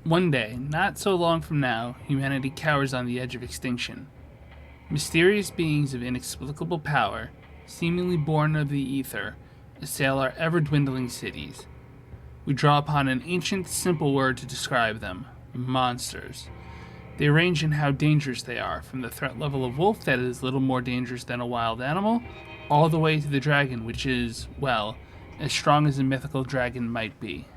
One day, not so long from now, humanity cowers on the edge of extinction. Mysterious beings of inexplicable power, seemingly born of the ether, assail our ever-dwindling cities. We draw upon an ancient, simple word to describe them: monsters. They range in how dangerous they are, from the threat level of wolf that is little more dangerous than a wild animal, all the way to the dragon, which is, well, as strong as a mythical dragon might be.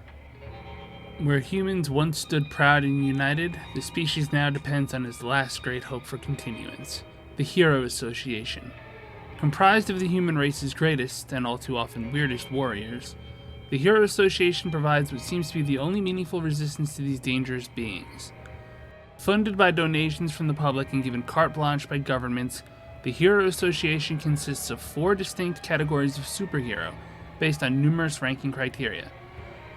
Where humans once stood proud and united, the species now depends on its last great hope for continuance: the Hero Association. Comprised of the human race's greatest, and all too often weirdest, warriors, the Hero Association provides what seems to be the only meaningful resistance to these dangerous beings. Funded by donations from the public and given carte blanche by governments, the Hero Association consists of 4 distinct categories of superhero, based on numerous ranking criteria.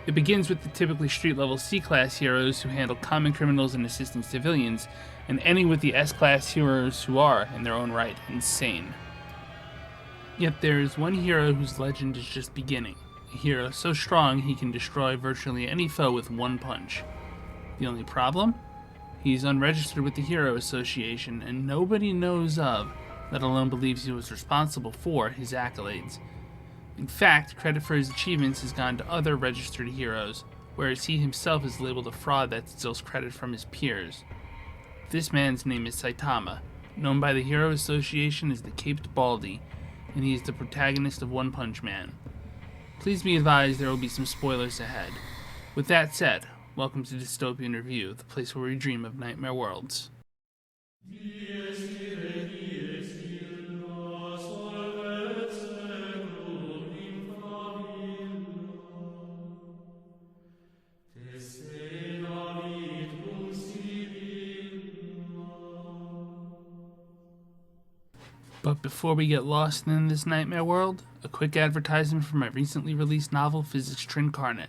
It begins with the typically street-level C-class heroes who handle common criminals and assisting civilians, and ending with the S-class heroes who are, in their own right, insane. Yet there is one hero whose legend is just beginning, a hero so strong he can destroy virtually any foe with one punch. The only problem? He's unregistered with the Hero Association, and nobody knows of, let alone believes he was responsible for, his accolades. In fact, credit for his achievements has gone to other registered heroes, whereas he himself is labeled a fraud that steals credit from his peers. This man's name is Saitama, known by the Hero Association as the Caped Baldy, and he is the protagonist of One Punch Man. Please be advised there will be some spoilers ahead. With that said, welcome to Dystopian Review, the place where we dream of nightmare worlds. But before we get lost in this nightmare world, a quick advertisement for my recently released novel, Physics Trincarnate.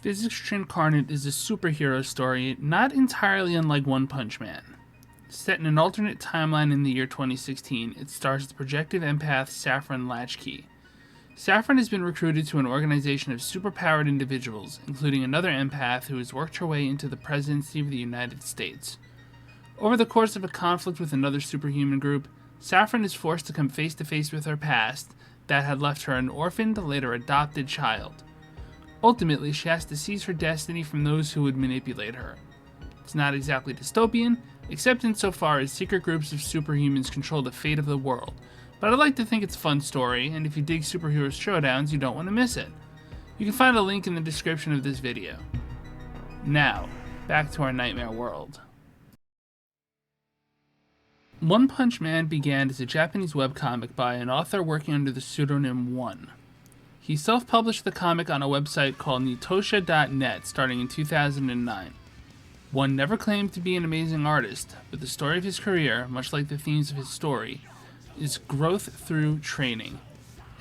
Physics Trincarnate is a superhero story not entirely unlike One Punch Man. Set in an alternate timeline in the year 2016, it stars the projective empath Saffron Latchkey. Saffron has been recruited to an organization of superpowered individuals, including another empath who has worked her way into the presidency of the United States. Over the course of a conflict with another superhuman group, Saffron is forced to come face to face with her past that had left her an orphaned, later adopted child. Ultimately, she has to seize her destiny from those who would manipulate her. It's not exactly dystopian, except insofar as secret groups of superhumans control the fate of the world, but I'd like to think it's a fun story, and if you dig superhero showdowns, you don't want to miss it. You can find a link in the description of this video. Now, back to our nightmare world. One Punch Man began as a Japanese webcomic by an author working under the pseudonym One. He self-published the comic on a website called nitosha.net starting in 2009. One never claimed to be an amazing artist, but the story of his career, much like the themes of his story, is growth through training.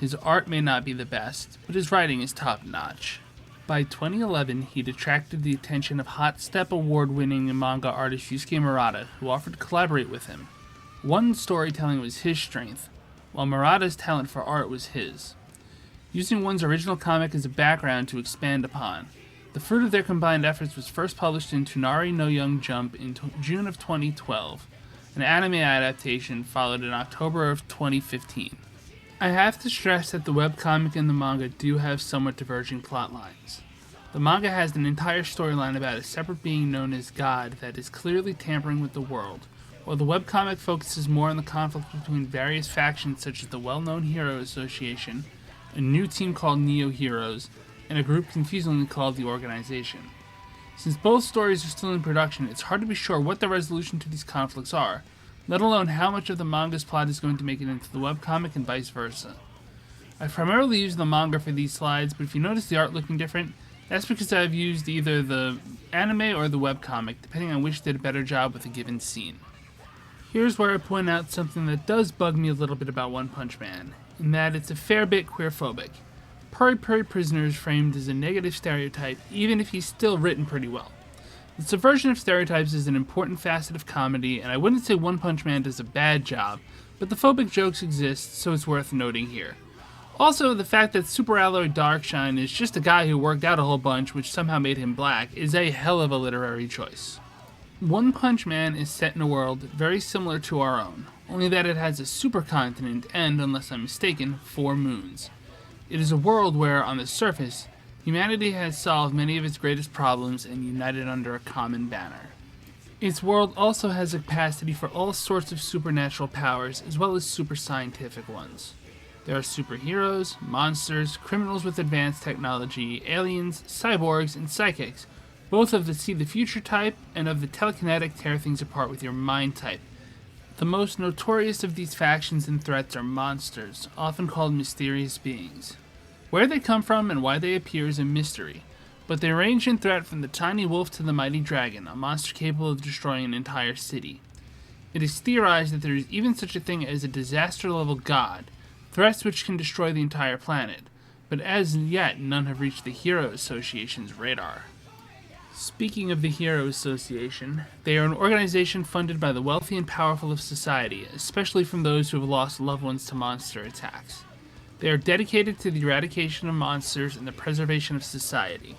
His art may not be the best, but his writing is top-notch. By 2011, he'd attracted the attention of Hot Step Award-winning manga artist Yusuke Murata, who offered to collaborate with him. One's storytelling was his strength, while Murata's talent for art was his. Using One's original comic as a background to expand upon, the fruit of their combined efforts was first published in Toonari no Young Jump in June of 2012. An anime adaptation followed in October of 2015. I have to stress that the webcomic and the manga do have somewhat diverging plot lines. The manga has an entire storyline about a separate being known as God that is clearly tampering with the world, while the webcomic focuses more on the conflict between various factions such as the well-known Hero Association, a new team called Neo Heroes, and a group confusingly called the Organization. Since both stories are still in production, it's hard to be sure what the resolution to these conflicts are, let alone how much of the manga's plot is going to make it into the webcomic and vice versa. I've primarily used the manga for these slides, but if you notice the art looking different, that's because I've used either the anime or the webcomic, depending on which did a better job with a given scene. Here's where I point out something that does bug me a little bit about One Punch Man, in that it's a fair bit queerphobic. Puri Prisoner is framed as a negative stereotype, even if he's still written pretty well. The subversion of stereotypes is an important facet of comedy, and I wouldn't say One Punch Man does a bad job, but the phobic jokes exist, so it's worth noting here. Also, the fact that Super Alloy Darkshine is just a guy who worked out a whole bunch, which somehow made him black, is a hell of a literary choice. One Punch Man is set in a world very similar to our own, only that it has a supercontinent and, unless I'm mistaken, 4 moons. It is a world where, on the surface, humanity has solved many of its greatest problems and united under a common banner. Its world also has a capacity for all sorts of supernatural powers, as well as super scientific ones. There are superheroes, monsters, criminals with advanced technology, aliens, cyborgs, and psychics, both of the see the future type and of the telekinetic tear things apart with your mind type. The most notorious of these factions and threats are monsters, often called mysterious beings. Where they come from and why they appear is a mystery, but they range in threat from the tiny wolf to the mighty dragon, a monster capable of destroying an entire city. It is theorized that there is even such a thing as a disaster-level god, threats which can destroy the entire planet, but as yet none have reached the Hero Association's radar. Speaking of the Hero Association, they are an organization funded by the wealthy and powerful of society, especially from those who have lost loved ones to monster attacks. They are dedicated to the eradication of monsters and the preservation of society.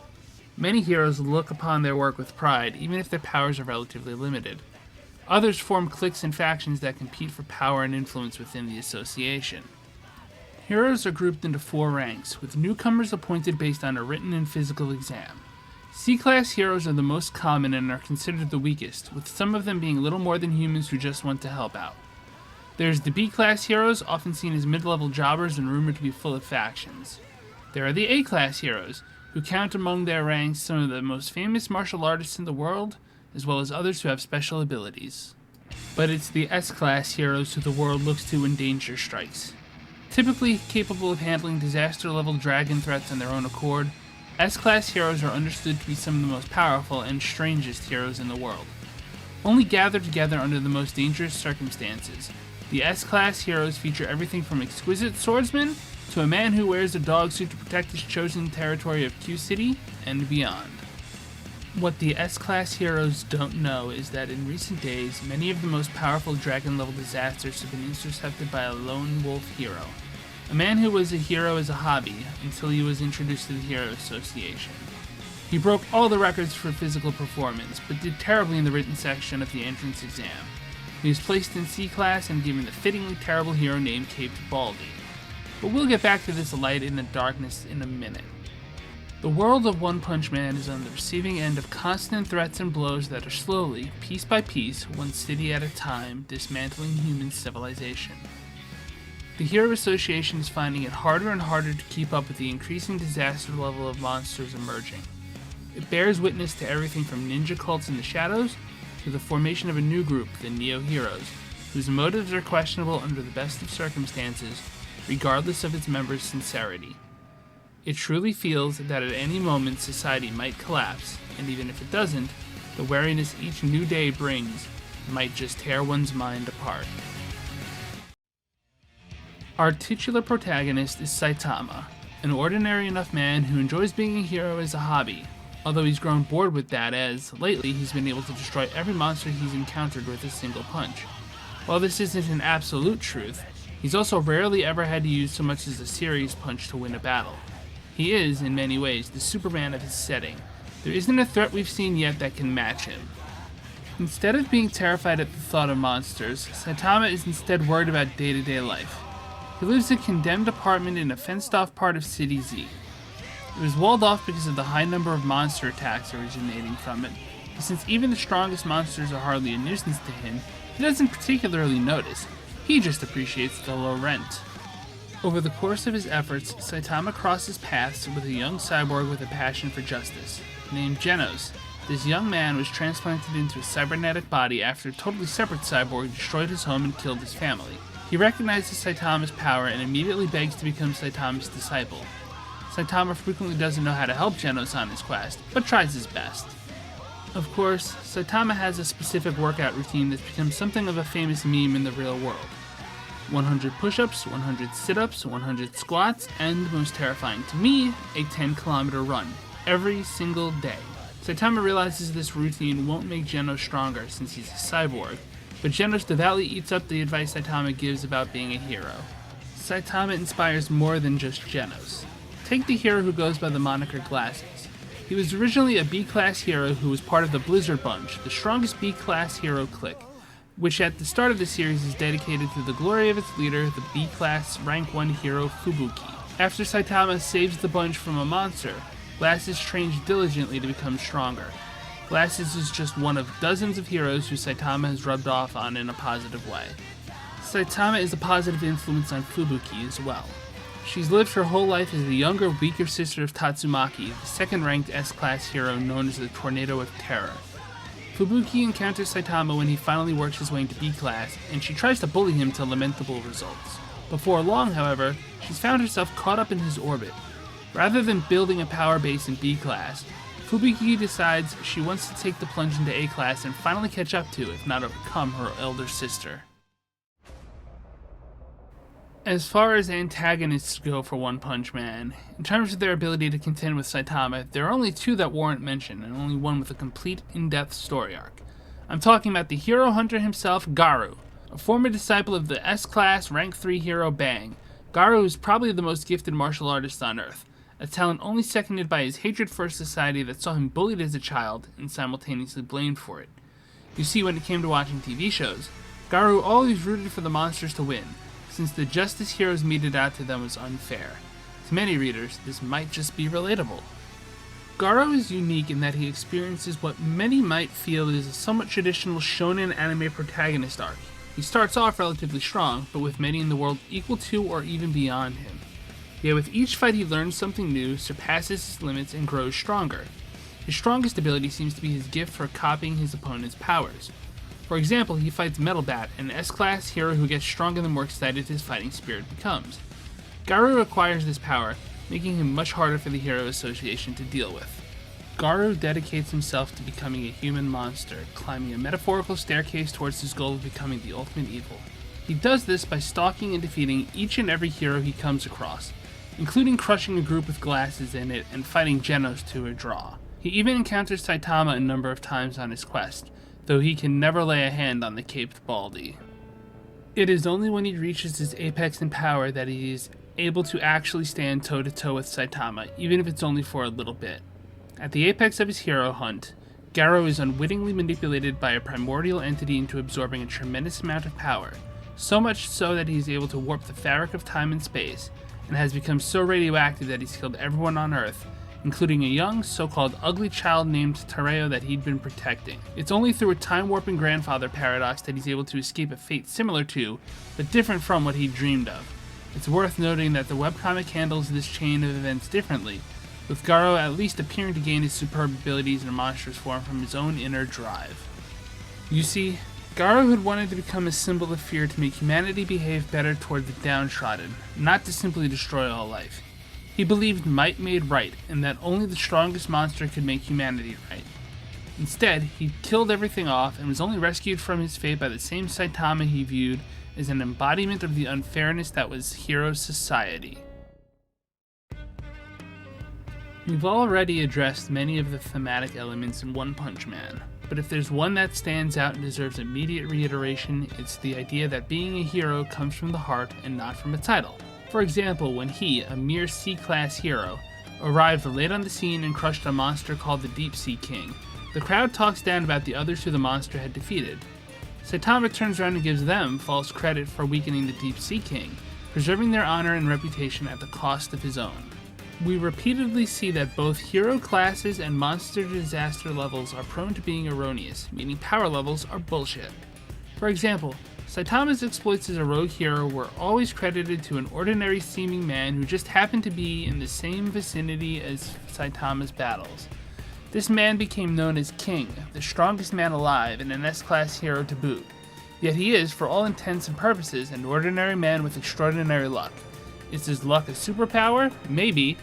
Many heroes look upon their work with pride, even if their powers are relatively limited. Others form cliques and factions that compete for power and influence within the association. Heroes are grouped into 4 ranks, with newcomers appointed based on a written and physical exam. C-class heroes are the most common and are considered the weakest, with some of them being little more than humans who just want to help out. There's the B-class heroes, often seen as mid-level jobbers and rumored to be full of factions. There are the A-class heroes, who count among their ranks some of the most famous martial artists in the world, as well as others who have special abilities. But it's the S-class heroes who the world looks to when danger strikes. Typically capable of handling disaster-level dragon threats on their own accord, S-class heroes are understood to be some of the most powerful and strangest heroes in the world. Only gathered together under the most dangerous circumstances, the S-class heroes feature everything from exquisite swordsmen to a man who wears a dog suit to protect his chosen territory of Q City and beyond. What the S-class heroes don't know is that in recent days, many of the most powerful dragon-level disasters have been intercepted by a lone wolf hero. A man who was a hero as a hobby until he was introduced to the Hero Association. He broke all the records for physical performance, but did terribly in the written section of the entrance exam. He was placed in C-class and given the fittingly terrible hero name Caped Baldy. But we'll get back to this light in the darkness in a minute. The world of One Punch Man is on the receiving end of constant threats and blows that are slowly, piece by piece, one city at a time, dismantling human civilization. The Hero Association is finding it harder and harder to keep up with the increasing disaster level of monsters emerging. It bears witness to everything from ninja cults in the shadows to the formation of a new group, the Neo Heroes, whose motives are questionable under the best of circumstances, regardless of its members' sincerity. It truly feels that at any moment society might collapse, and even if it doesn't, the wariness each new day brings might just tear one's mind apart. Our titular protagonist is Saitama, an ordinary enough man who enjoys being a hero as a hobby, although he's grown bored with that as, lately, he's been able to destroy every monster he's encountered with a single punch. While this isn't an absolute truth, he's also rarely ever had to use so much as a serious punch to win a battle. He is, in many ways, the Superman of his setting. There isn't a threat we've seen yet that can match him. Instead of being terrified at the thought of monsters, Saitama is instead worried about day-to-day life. He lives in a condemned apartment in a fenced-off part of City Z. It was walled off because of the high number of monster attacks originating from it, but since even the strongest monsters are hardly a nuisance to him, he doesn't particularly notice. He just appreciates the low rent. Over the course of his efforts, Saitama crosses paths with a young cyborg with a passion for justice. Named Genos, this young man was transplanted into a cybernetic body after a totally separate cyborg destroyed his home and killed his family. He recognizes Saitama's power and immediately begs to become Saitama's disciple. Saitama frequently doesn't know how to help Genos on his quest, but tries his best. Of course, Saitama has a specific workout routine that's become something of a famous meme in the real world. 100 push-ups, 100 sit-ups, 100 squats, and, most terrifying to me, a 10-kilometer run, every single day. Saitama realizes this routine won't make Genos stronger since he's a cyborg, but Genos devoutly eats up the advice Saitama gives about being a hero. Saitama inspires more than just Genos. Take the hero who goes by the moniker Glasses. He was originally a B-class hero who was part of the Blizzard Bunch, the strongest B-class hero clique, which at the start of the series is dedicated to the glory of its leader, the B-class rank 1 hero Fubuki. After Saitama saves the bunch from a monster, Glasses trains diligently to become stronger. Glasses is just one of dozens of heroes who Saitama has rubbed off on in a positive way. Saitama is a positive influence on Fubuki as well. She's lived her whole life as the younger, weaker sister of Tatsumaki, the second-ranked S-class hero known as the Tornado of Terror. Fubuki encounters Saitama when he finally works his way into B-class, and she tries to bully him to lamentable results. Before long, however, she's found herself caught up in his orbit. Rather than building a power base in B-class, Fubuki decides she wants to take the plunge into A-class and finally catch up to, if not overcome, her elder sister. As far as antagonists go for One Punch Man, in terms of their ability to contend with Saitama, there are only two that warrant mention, and only one with a complete, in-depth story arc. I'm talking about the hero hunter himself, Garou. A former disciple of the S-class rank 3 hero Bang, Garou is probably the most gifted martial artist on Earth, a talent only seconded by his hatred for a society that saw him bullied as a child and simultaneously blamed for it. You see, when it came to watching TV shows, Garou always rooted for the monsters to win, since the justice heroes meted out to them was unfair. To many readers, this might just be relatable. Garou is unique in that he experiences what many might feel is a somewhat traditional shonen anime protagonist arc. He starts off relatively strong, but with many in the world equal to or even beyond him. Yet with each fight he learns something new, surpasses his limits, and grows stronger. His strongest ability seems to be his gift for copying his opponent's powers. For example, he fights Metal Bat, an S-class hero who gets stronger the more excited his fighting spirit becomes. Garou acquires this power, making him much harder for the Hero Association to deal with. Garou dedicates himself to becoming a human monster, climbing a metaphorical staircase towards his goal of becoming the ultimate evil. He does this by stalking and defeating each and every hero he comes across, including crushing a group with Glasses in it and fighting Genos to a draw. He even encounters Saitama a number of times on his quest, though he can never lay a hand on the Caped Baldy. It is only when he reaches his apex in power that he is able to actually stand toe-to-toe with Saitama, even if it's only for a little bit. At the apex of his hero hunt, Garou is unwittingly manipulated by a primordial entity into absorbing a tremendous amount of power, so much so that he is able to warp the fabric of time and space, and has become so radioactive that he's killed everyone on Earth, including a young, so-called ugly child named Tereo that he'd been protecting. It's only through a time-warping grandfather paradox that he's able to escape a fate similar to, but different from what he'd dreamed of. It's worth noting that the webcomic handles this chain of events differently, with Garou at least appearing to gain his superb abilities in a monstrous form from his own inner drive. You see, Garou had wanted to become a symbol of fear to make humanity behave better toward the downtrodden, not to simply destroy all life. He believed might made right, and that only the strongest monster could make humanity right. Instead, he killed everything off and was only rescued from his fate by the same Saitama he viewed as an embodiment of the unfairness that was hero society. We've already addressed many of the thematic elements in One Punch Man, but if there's one that stands out and deserves immediate reiteration, it's the idea that being a hero comes from the heart and not from a title. For example, when he, a mere C-class hero, arrived late on the scene and crushed a monster called the Deep Sea King, the crowd talks down about the others who the monster had defeated. Saitama turns around and gives them false credit for weakening the Deep Sea King, preserving their honor and reputation at the cost of his own. We repeatedly see that both hero classes and monster disaster levels are prone to being erroneous, meaning power levels are bullshit. For example, Saitama's exploits as a rogue hero were always credited to an ordinary-seeming man who just happened to be in the same vicinity as Saitama's battles. This man became known as King, the strongest man alive and an S-class hero to boot. Yet he is, for all intents and purposes, an ordinary man with extraordinary luck. Is his luck a superpower? Maybe.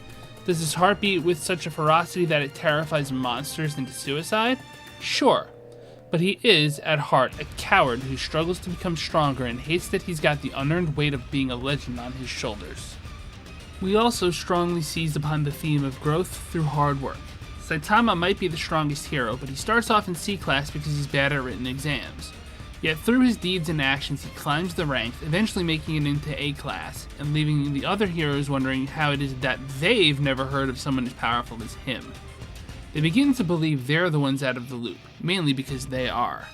Does his heart beat with such a ferocity that it terrifies monsters into suicide? Sure. But he is, at heart, a coward who struggles to become stronger and hates that he's got the unearned weight of being a legend on his shoulders. We also strongly seize upon the theme of growth through hard work. Saitama might be the strongest hero, but he starts off in C-class because he's bad at written exams. Yet through his deeds and actions he climbs the ranks, eventually making it into A class, and leaving the other heroes wondering how it is that they've never heard of someone as powerful as him. They begin to believe they're the ones out of the loop, mainly because they are.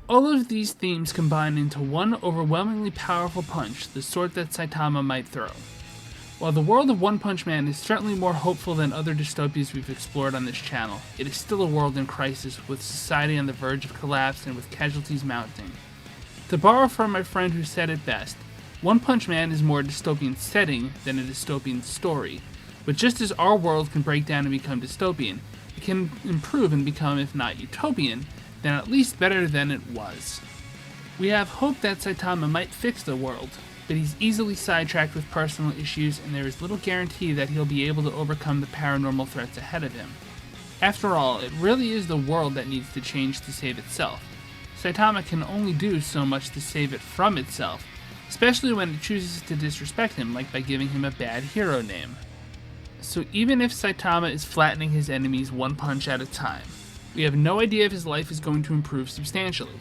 All of these themes combine into one overwhelmingly powerful punch, the sort that Saitama might throw. While the world of One Punch Man is certainly more hopeful than other dystopias we've explored on this channel, it is still a world in crisis, with society on the verge of collapse and with casualties mounting. To borrow from my friend who said it best, One Punch Man is more a dystopian setting than a dystopian story, but just as our world can break down and become dystopian, it can improve and become, if not utopian, then at least better than it was. We have hope that Saitama might fix the world, but he's easily sidetracked with personal issues, and there is little guarantee that he'll be able to overcome the paranormal threats ahead of him. After all, it really is the world that needs to change to save itself. Saitama can only do so much to save it from itself, especially when it chooses to disrespect him, like by giving him a bad hero name. So even if Saitama is flattening his enemies one punch at a time, we have no idea if his life is going to improve substantially.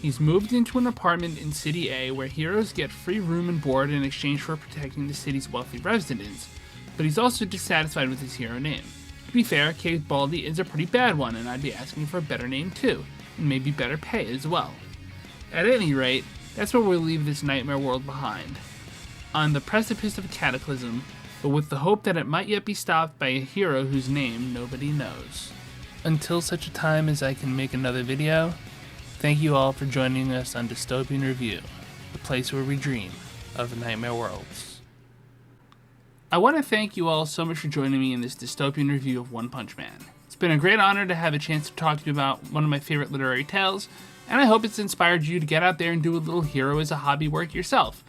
He's moved into an apartment in City A where heroes get free room and board in exchange for protecting the city's wealthy residents, but he's also dissatisfied with his hero name. To be fair, Cave Baldy is a pretty bad one, and I'd be asking for a better name too, and maybe better pay as well. At any rate, that's where we'll leave this nightmare world behind. On the precipice of a cataclysm, but with the hope that it might yet be stopped by a hero whose name nobody knows. Until such a time as I can make another video, thank you all for joining us on Dystopian Review, the place where we dream of nightmare worlds. I want to thank you all so much for joining me in this dystopian review of One Punch Man. It's been a great honor to have a chance to talk to you about one of my favorite literary tales, and I hope it's inspired you to get out there and do a little hero as a hobby work yourself.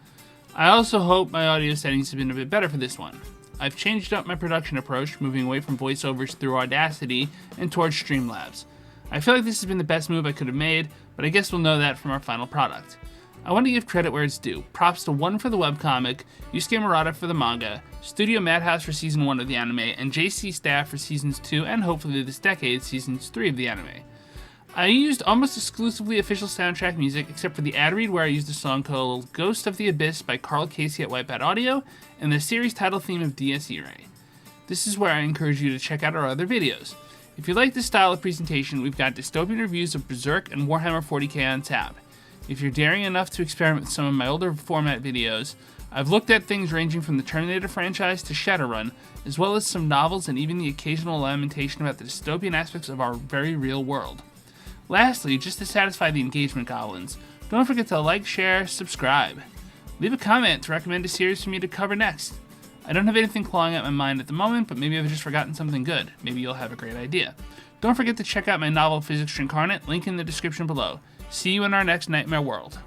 I also hope my audio settings have been a bit better for this one. I've changed up my production approach, moving away from voiceovers through Audacity and towards Streamlabs. I feel like this has been the best move I could have made, but I guess we'll know that from our final product. I want to give credit where it's due. Props to One for the webcomic, Yusuke Murata for the manga, Studio Madhouse for Season 1 of the anime, and JC Staff for Seasons 2 and hopefully this decade, Seasons 3 of the anime. I used almost exclusively official soundtrack music, except for the ad read where I used a song called Ghost of the Abyss by Carl Casey at Wipeout Audio, and the series title theme of DS Irae. This is where I encourage you to check out our other videos. If you like this style of presentation, we've got dystopian reviews of Berserk and Warhammer 40k on tap. If you're daring enough to experiment with some of my older format videos, I've looked at things ranging from the Terminator franchise to Shadowrun, as well as some novels and even the occasional lamentation about the dystopian aspects of our very real world. Lastly, just to satisfy the engagement goblins, don't forget to like, share, subscribe. Leave a comment to recommend a series for me to cover next. I don't have anything clawing at my mind at the moment, but maybe I've just forgotten something good. Maybe you'll have a great idea. Don't forget to check out my novel Physics Trincarnate, link in the description below. See you in our next Nightmare World.